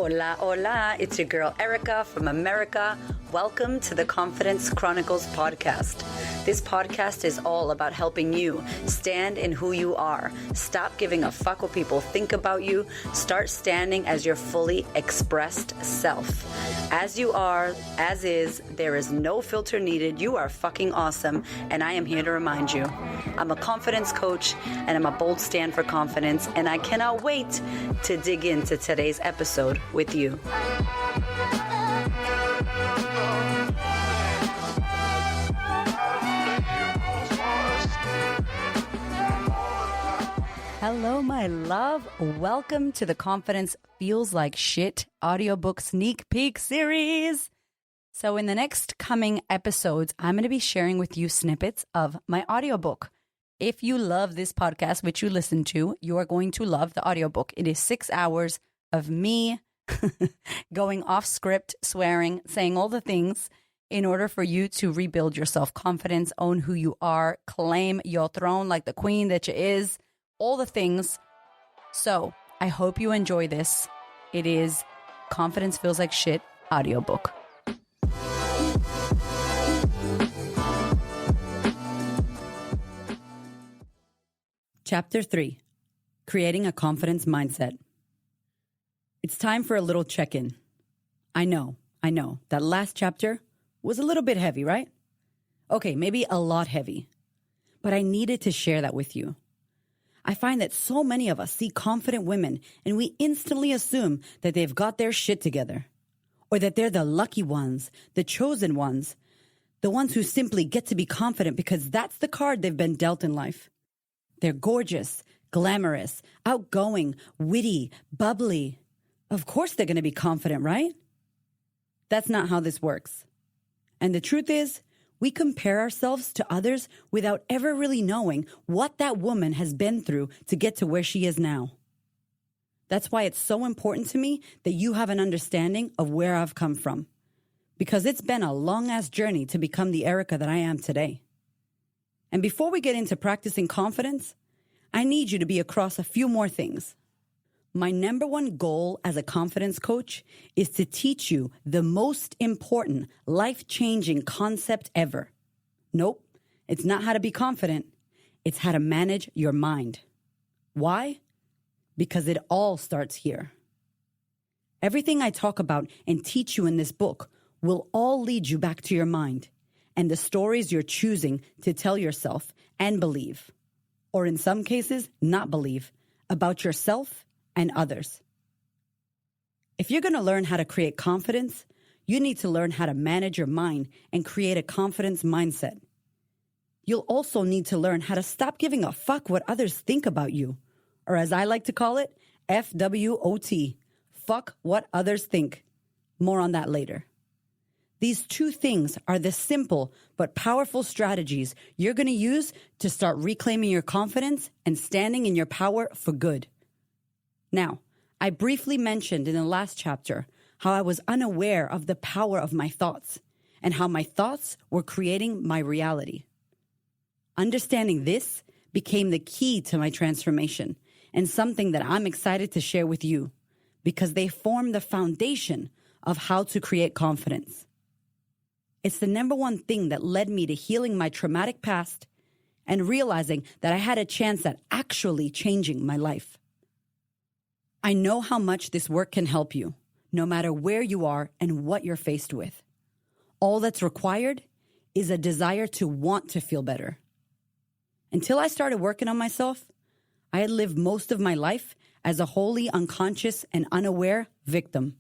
Hola, hola. It's your girl Erica from America. Welcome to the Confidence Chronicles podcast. This podcast is all about helping you stand in who you are. Stop giving a fuck what people think about you. Start standing as your fully expressed self. As you are, as is, there is no filter needed. You are fucking awesome, and I am here to remind you. I'm a confidence coach, and I'm a bold stand for confidence, and I cannot wait to dig into today's episode with you. Hello, my love. Welcome to the Confidence Feels Like Shit audiobook sneak peek series. So in the next coming episodes, I'm going to be sharing with you snippets of my audiobook. If you love this podcast, which you listen to, you are going to love the audiobook. It is 6 hours of me going off script, swearing, saying all the things in order for you to rebuild your self-confidence, own who you are, claim your throne like the queen that you is. All the things. So I hope you enjoy this. It is Confidence Feels Like Shit audiobook. Chapter 3, Creating a Confidence Mindset. It's time for a little check-in. I know, that last chapter was a little bit heavy, right? Okay, maybe a lot heavy. But I needed to share that with you. I find that so many of us see confident women and we instantly assume that they've got their shit together, or that they're the lucky ones, the chosen ones, the ones who simply get to be confident because that's the card they've been dealt in life. They're gorgeous, glamorous, outgoing, witty, bubbly. Of course they're going to be confident, right? That's not how this works. And the truth is, we compare ourselves to others without ever really knowing what that woman has been through to get to where she is now. That's why it's so important to me that you have an understanding of where I've come from, because it's been a long-ass journey to become the Erica that I am today. And before we get into practicing confidence, I need you to be across a few more things. My number one goal as a confidence coach is to teach you the most important, life-changing concept ever. Nope, it's not how to be confident. It's how to manage your mind. Why? Because it all starts here. Everything I talk about and teach you in this book will all lead you back to your mind and the stories you're choosing to tell yourself and believe, or in some cases, not believe, about yourself and others. If you're going to learn how to create confidence, you need to learn how to manage your mind and create a confidence mindset. You'll also need to learn how to stop giving a fuck what others think about you, or as I like to call it, FWOT, fuck what others think. More on that later. These two things are the simple but powerful strategies you're going to use to start reclaiming your confidence and standing in your power for good. Now, I briefly mentioned in the last chapter how I was unaware of the power of my thoughts and how my thoughts were creating my reality. Understanding this became the key to my transformation and something that I'm excited to share with you because they form the foundation of how to create confidence. It's the number one thing that led me to healing my traumatic past and realizing that I had a chance at actually changing my life. I know how much this work can help you, no matter where you are and what you're faced with. All that's required is a desire to want to feel better. Until I started working on myself, I had lived most of my life as a wholly unconscious and unaware victim.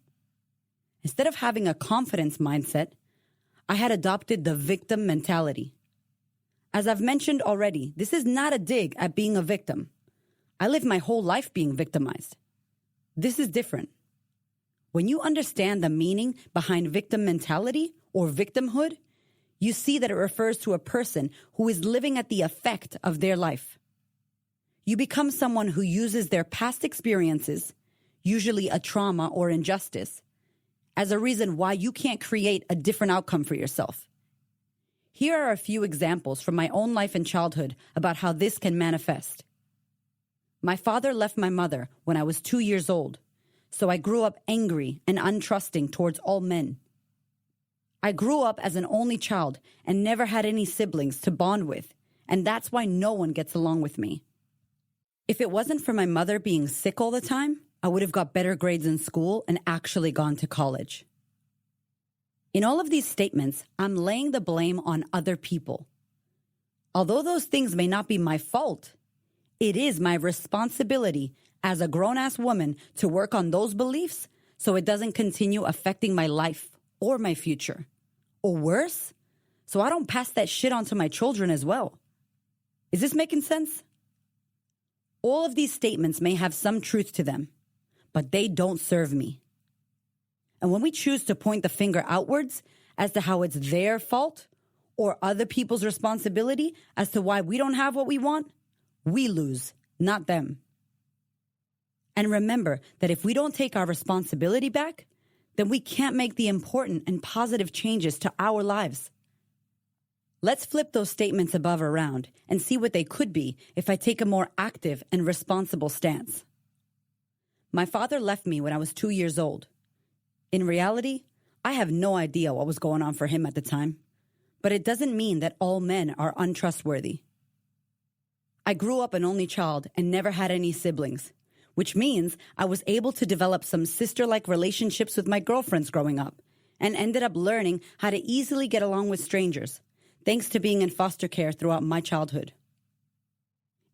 Instead of having a confidence mindset, I had adopted the victim mentality. As I've mentioned already, this is not a dig at being a victim. I lived my whole life being victimized. This is different. When you understand the meaning behind victim mentality or victimhood, you see that it refers to a person who is living at the effect of their life. You become someone who uses their past experiences, usually a trauma or injustice, as a reason why you can't create a different outcome for yourself. Here are a few examples from my own life and childhood about how this can manifest. My father left my mother when I was 2 years old, So I grew up angry and untrusting towards all men. I grew up as an only child and never had any siblings to bond with, and that's why no one gets along with me. If it wasn't for my mother being sick all the time, I would have got better grades in school and actually gone to college. In all of these statements, I'm laying the blame on other people. Although those things may not be my fault, it is my responsibility as a grown-ass woman to work on those beliefs so it doesn't continue affecting my life or my future. Or worse, so I don't pass that shit on to my children as well. Is this making sense? All of these statements may have some truth to them, but they don't serve me. And when we choose to point the finger outwards as to how it's their fault or other people's responsibility as to why we don't have what we want, we lose, not them. And remember that if we don't take our responsibility back, then we can't make the important and positive changes to our lives. Let's flip those statements above around and see what they could be if I take a more active and responsible stance. My father left me when I was 2 years old. In reality, I have no idea what was going on for him at the time, but it doesn't mean that all men are untrustworthy. I grew up an only child and never had any siblings, which means I was able to develop some sister-like relationships with my girlfriends growing up and ended up learning how to easily get along with strangers, thanks to being in foster care throughout my childhood.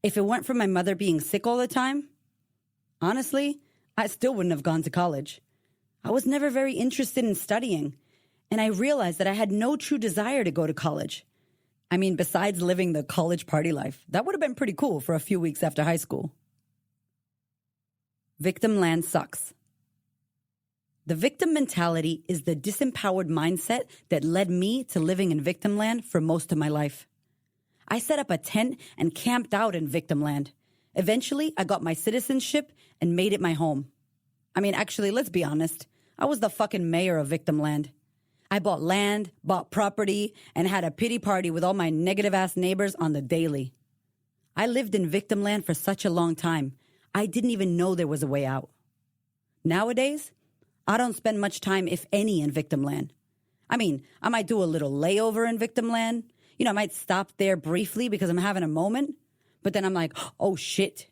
If it weren't for my mother being sick all the time, honestly, I still wouldn't have gone to college. I was never very interested in studying, and I realized that I had no true desire to go to college. I mean, besides living the college party life, that would have been pretty cool for a few weeks after high school. Victim land sucks. The victim mentality is the disempowered mindset that led me to living in victim land for most of my life. I set up a tent and camped out in victim land. Eventually, I got my citizenship and made it my home. I mean, actually, let's be honest. I was the fucking mayor of victim land. I bought land, bought property, and had a pity party with all my negative-ass neighbors on the daily. I lived in victim land for such a long time, I didn't even know there was a way out. Nowadays, I don't spend much time, if any, in victim land. I mean, I might do a little layover in victim land. You know, I might stop there briefly because I'm having a moment. But then I'm like, oh, shit.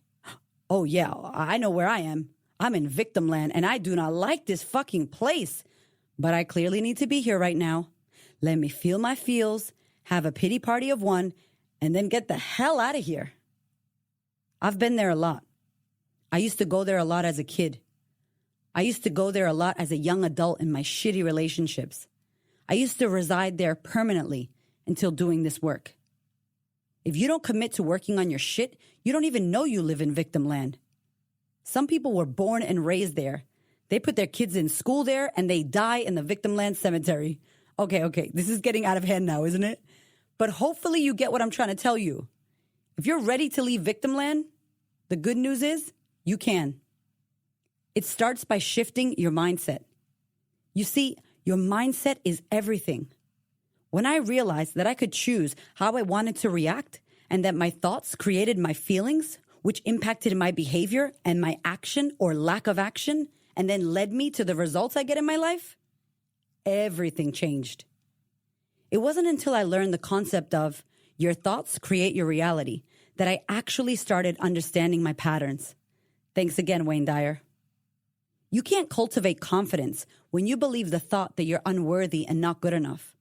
Oh, yeah, I know where I am. I'm in victim land, and I do not like this fucking place. But I clearly need to be here right now. Let me feel my feels, have a pity party of one, and then get the hell out of here. I've been there a lot. I used to go there a lot as a kid. I used to go there a lot as a young adult in my shitty relationships. I used to reside there permanently until doing this work. If you don't commit to working on your shit, you don't even know you live in victim land. Some people were born and raised there. They put their kids in school there and they die in the victim land cemetery. Okay, this is getting out of hand now, isn't it? But hopefully you get what I'm trying to tell you. If you're ready to leave victim land, the good news is you can. It starts by shifting your mindset. You see, your mindset is everything. When I realized that I could choose how I wanted to react and that my thoughts created my feelings, which impacted my behavior and my action or lack of action, and then led me to the results I get in my life, everything changed. It wasn't until I learned the concept of your thoughts create your reality that I actually started understanding my patterns. Thanks again, Wayne Dyer. You can't cultivate confidence when you believe the thought that you're unworthy and not good enough.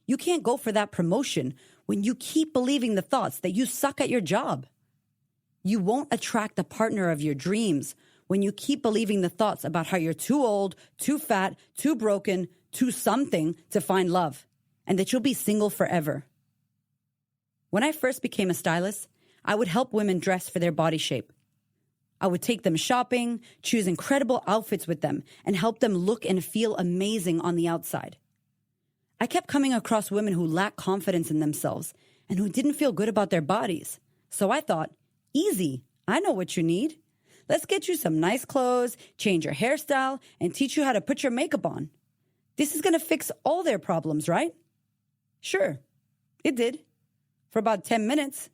You can't go for that promotion when you keep believing the thoughts that you suck at your job. You won't attract a partner of your dreams when you keep believing the thoughts about how you're too old, too fat, too broken, too something to find love, and that you'll be single forever. When I first became a stylist, I would help women dress for their body shape. I would take them shopping, choose incredible outfits with them, and help them look and feel amazing on the outside. I kept coming across women who lacked confidence in themselves and who didn't feel good about their bodies. So I thought, easy, I know what you need. Let's get you some nice clothes, change your hairstyle, and teach you how to put your makeup on. This is going to fix all their problems, right? Sure, it did. For about 10 minutes.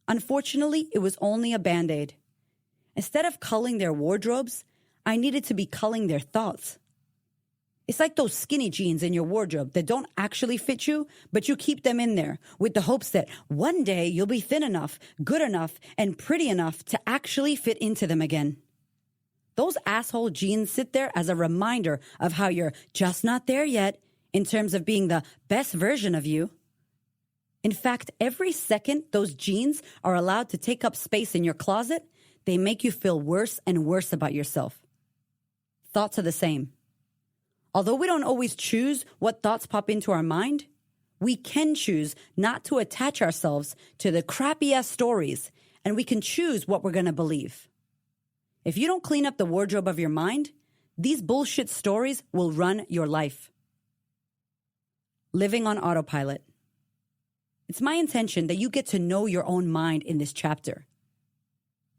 Unfortunately, it was only a Band-Aid. Instead of culling their wardrobes, I needed to be culling their thoughts. It's like those skinny jeans in your wardrobe that don't actually fit you, but you keep them in there with the hopes that one day you'll be thin enough, good enough, and pretty enough to actually fit into them again. Those asshole jeans sit there as a reminder of how you're just not there yet in terms of being the best version of you. In fact, every second those jeans are allowed to take up space in your closet, they make you feel worse and worse about yourself. Thoughts are the same. Although we don't always choose what thoughts pop into our mind, we can choose not to attach ourselves to the crappy-ass stories, and we can choose what we're going to believe. If you don't clean up the wardrobe of your mind, these bullshit stories will run your life. Living on autopilot. It's my intention that you get to know your own mind in this chapter.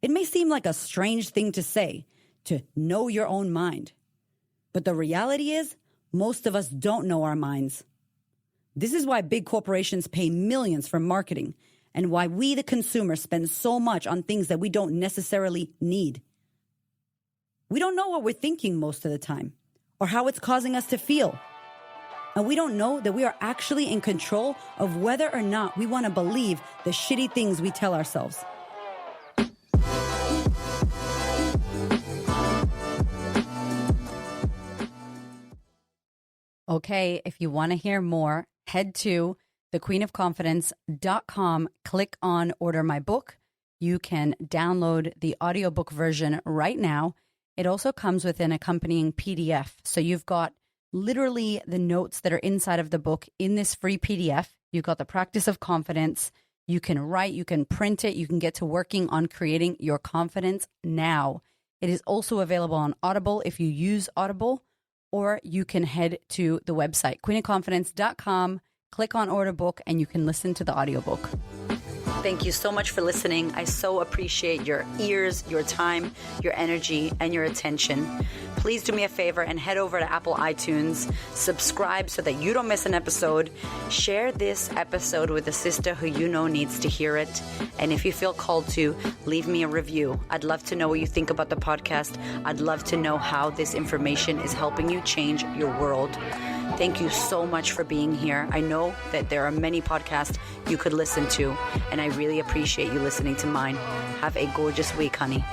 It may seem like a strange thing to say, to know your own mind. But the reality is, most of us don't know our minds. This is why big corporations pay millions for marketing and why we, the consumer, spend so much on things that we don't necessarily need. We don't know what we're thinking most of the time or how it's causing us to feel. And we don't know that we are actually in control of whether or not we want to believe the shitty things we tell ourselves. Okay, if you want to hear more, head to thequeenofconfidence.com, click on Order My Book. You can download the audiobook version right now. It also comes with an accompanying PDF. So you've got literally the notes that are inside of the book in this free PDF. You've got the practice of confidence. You can write, you can print it, you can get to working on creating your confidence now. It is also available on Audible if you use Audible. Or you can head to the website, queenofconfidence.com, click on Order Book, and you can listen to the audiobook. Thank you so much for listening. I so appreciate your ears, your time, your energy, and your attention. Please do me a favor and head over to Apple iTunes, subscribe so that you don't miss an episode. Share this episode with a sister who you know needs to hear it. And if you feel called to, leave me a review. I'd love to know what you think about the podcast. I'd love to know how this information is helping you change your world. Thank you so much for being here. I know that there are many podcasts you could listen to, and I really appreciate you listening to mine. Have a gorgeous week, honey.